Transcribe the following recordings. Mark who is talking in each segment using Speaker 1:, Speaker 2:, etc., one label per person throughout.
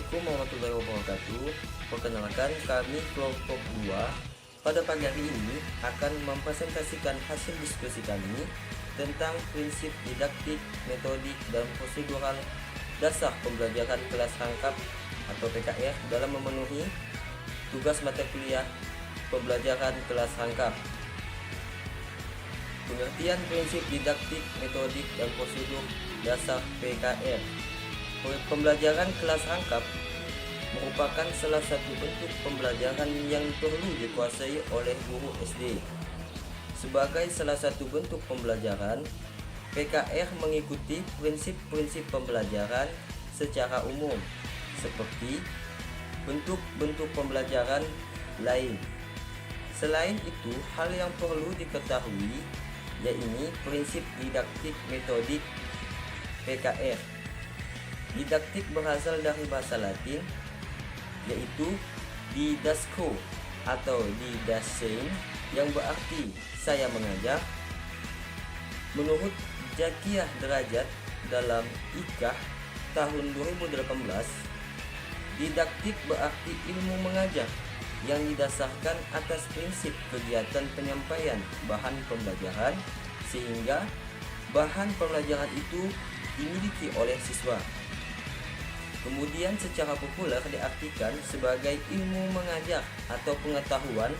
Speaker 1: Assalamualaikum warahmatullahi wabarakatuh. Perkenalkan, kami kelompok 2 pada pagi hari ini akan mempresentasikan hasil diskusi kami tentang prinsip didaktik, metodik, dan prosedural dasar pembelajaran kelas rangkap atau PKR dalam memenuhi tugas mata kuliah pembelajaran kelas rangkap. Pengertian prinsip didaktik, metodik, dan prosedur dasar PKR. Pembelajaran kelas rangkap merupakan salah satu bentuk pembelajaran yang perlu dikuasai oleh guru SD. Sebagai salah satu bentuk pembelajaran, PKR mengikuti prinsip-prinsip pembelajaran secara umum, seperti bentuk-bentuk pembelajaran lain. Selain itu, hal yang perlu diketahui yaitu prinsip didaktik metodik PKR. Didaktik berasal dari bahasa Latin, yaitu didasco atau didasein, yang berarti saya mengajar. Menurut Jakiyah Derajat dalam IKAH tahun 2018, didaktik berarti ilmu mengajar yang didasarkan atas prinsip kegiatan penyampaian bahan pembelajaran sehingga bahan pembelajaran itu dimiliki oleh siswa. Kemudian secara populer diartikan sebagai ilmu mengajar atau pengetahuan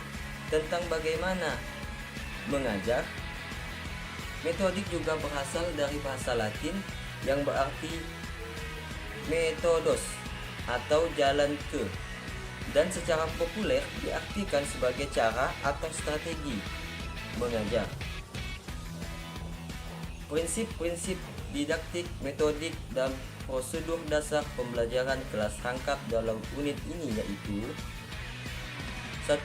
Speaker 1: tentang bagaimana mengajar. Metodik juga berasal dari bahasa Latin yang berarti metodos atau jalan ke, dan secara populer diartikan sebagai cara atau strategi mengajar. Prinsip-prinsip didaktik, metodik, dan prosedur dasar pembelajaran kelas rangkap dalam unit ini yaitu: 1.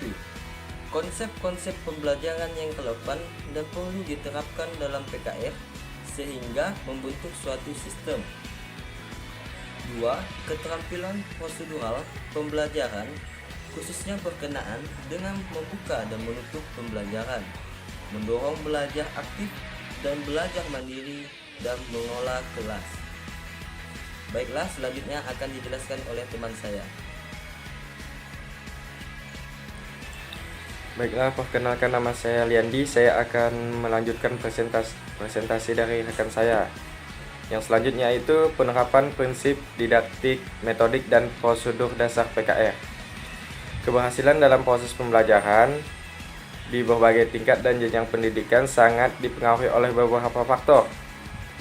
Speaker 1: Konsep-konsep pembelajaran yang relevan dan perlu diterapkan dalam PKR sehingga membentuk suatu sistem. 2. Keterampilan prosedural pembelajaran khususnya berkenaan dengan membuka dan menutup pembelajaran, mendorong belajar aktif dan belajar mandiri, dan mengolah kelas. Baiklah, selanjutnya akan dijelaskan oleh teman saya.
Speaker 2: Baiklah, perkenalkan, nama saya Liandi. Saya akan melanjutkan presentasi dari rekan saya. Yang selanjutnya itu penerapan prinsip didaktik, metodik, dan prosedur dasar PKR. Keberhasilan dalam proses pembelajaran di berbagai tingkat dan jenjang pendidikan sangat dipengaruhi oleh beberapa faktor.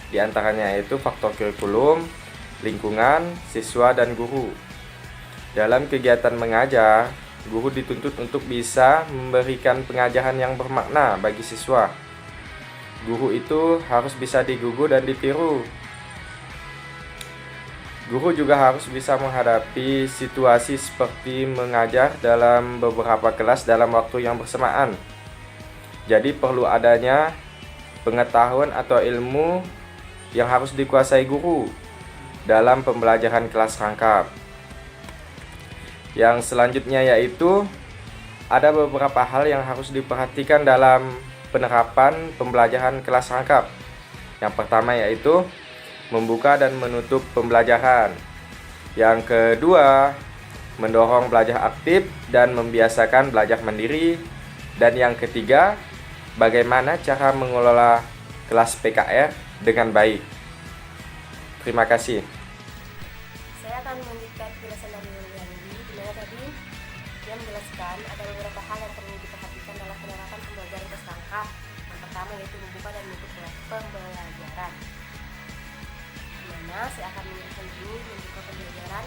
Speaker 2: Di antaranya yaitu faktor kurikulum, lingkungan, siswa, dan guru. Dalam kegiatan mengajar, guru dituntut untuk bisa memberikan pengajaran yang bermakna bagi siswa. Guru itu harus bisa digugu dan ditiru. Guru juga harus bisa menghadapi situasi seperti mengajar dalam beberapa kelas dalam waktu yang bersamaan. Jadi perlu adanya pengetahuan atau ilmu yang harus dikuasai guru dalam pembelajaran kelas rangkap. Yang selanjutnya yaitu ada beberapa hal yang harus diperhatikan dalam penerapan pembelajaran kelas rangkap. Yang pertama yaitu membuka dan menutup pembelajaran. Yang kedua, mendorong belajar aktif dan membiasakan belajar mandiri. Dan yang ketiga, bagaimana cara mengelola kelas PKR dengan baik. Terima kasih.
Speaker 3: Saya akan melanjutkan penjelasan dari Liandi, di mana tadi dia menjelaskan ada beberapa hal yang perlu diperhatikan dalam penerapan pembelajaran kelas rangkap. Yang pertama yaitu membuka dan menutup pembelajaran. Dimana saya akan menjelaskan dulu membuka pembelajaran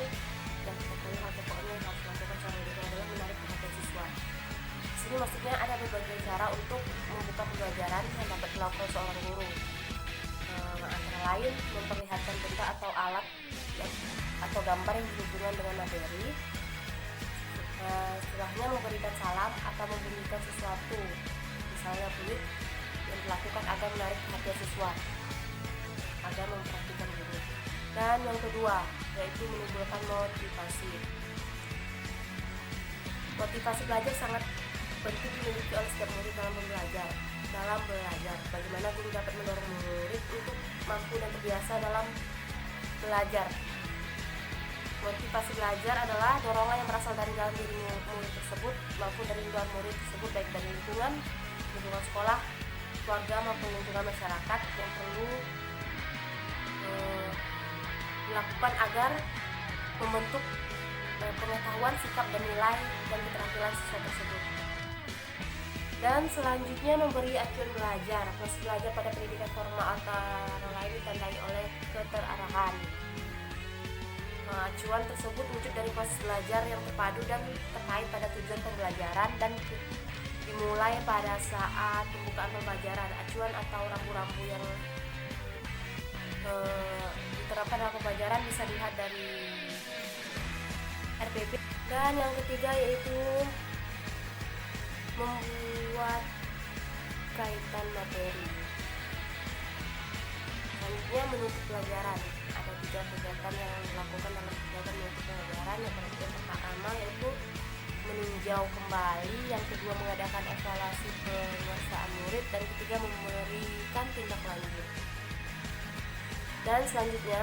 Speaker 3: dan mengetahui hal pokoknya yang harus dilakukan secara itu adalah menarik perhatian siswa. Di sini maksudnya ada berbagai cara untuk membuka pembelajaran yang dapat dilakukan seorang guru. Antara lain memperlihatkan benda atau alat atau gambar yang berhubungan dengan materi. Setelahnya memberikan salam atau membunyikan sesuatu, misalnya fluid yang dilakukan agar menarik perhatian siswa agar memperhatikan guru. Dan yang kedua yaitu menimbulkan motivasi. Motivasi belajar sangat penting dimiliki oleh setiap murid dalam belajar. Bagaimana guru dapat mendorong murid untuk mampu dan terbiasa dalam belajar. Motivasi belajar adalah dorongan yang berasal dari dalam diri murid tersebut maupun dari luar murid tersebut, baik dari lingkungan sekolah, keluarga maupun lingkungan masyarakat, yang perlu dilakukan agar membentuk pengetahuan, sikap dan nilai dan keterampilan siswa tersebut. Dan selanjutnya memberi acuan belajar. Proses belajar pada pendidikan formal antara lain ditandai oleh keterarahan. Acuan tersebut wujud dari proses belajar yang terpadu dan terkait pada tujuan pembelajaran dan dimulai pada saat pembukaan pembelajaran. Acuan atau rambu-rambu yang diterapkan dalam pembelajaran bisa dilihat dari RPP. Dan yang ketiga yaitu membuat kaitan materi. Selanjutnya menutup pelajaran. Ada 3 kegiatan yang dilakukan dalam kegiatan menutup pelajaran. Yang pertama yaitu meninjau kembali, yang kedua mengadakan evaluasi penguasaan murid, dan ketiga memberikan tindak lanjut. Dan selanjutnya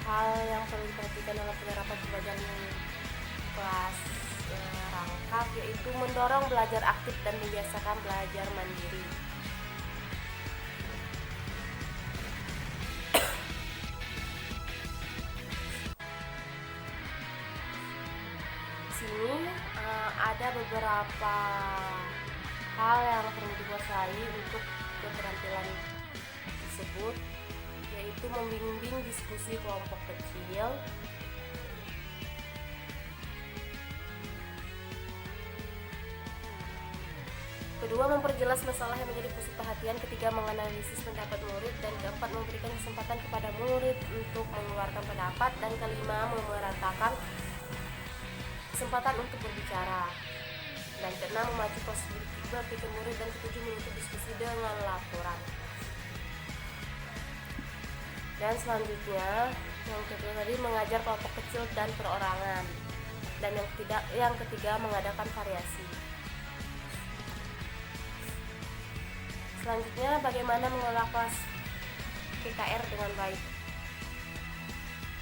Speaker 3: hal yang perlu diperhatikan dalam penerapan pembelajaran kelas rangkap yaitu mendorong belajar aktif dan membiasakan belajar mandiri. Sini ada beberapa hal yang perlu dikuasai untuk keterampilan tersebut, yaitu membimbing diskusi kelompok kecil, kedua memperjelas masalah yang menjadi pusat perhatian, ketiga menganalisis pendapat murid, dan keempat memberikan kesempatan kepada murid untuk mengeluarkan pendapat, dan kelima memeratakan kesempatan untuk berbicara, dan keenam memacu proses berpikir murid, dan ketujuh menutup diskusi dengan laporan. Dan selanjutnya yang kedua tadi mengajar kelompok kecil dan perorangan, dan yang ketiga mengadakan variasi. Selanjutnya bagaimana mengelola kelas PKR dengan baik.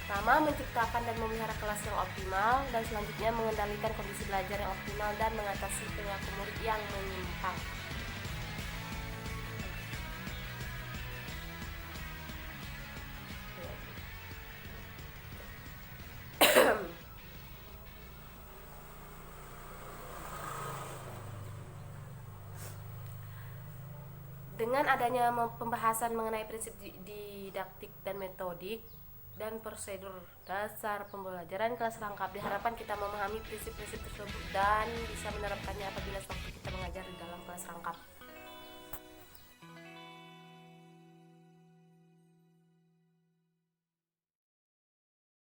Speaker 3: Pertama, menciptakan dan memelihara kelas yang optimal, dan selanjutnya mengendalikan kondisi belajar yang optimal dan mengatasi perilaku murid yang menyimpang. Dengan adanya pembahasan mengenai prinsip didaktik dan metodik dan prosedur dasar pembelajaran kelas rangkap, diharapkan kita memahami prinsip-prinsip tersebut dan bisa menerapkannya apabila sewaktu kita mengajar di dalam kelas rangkap.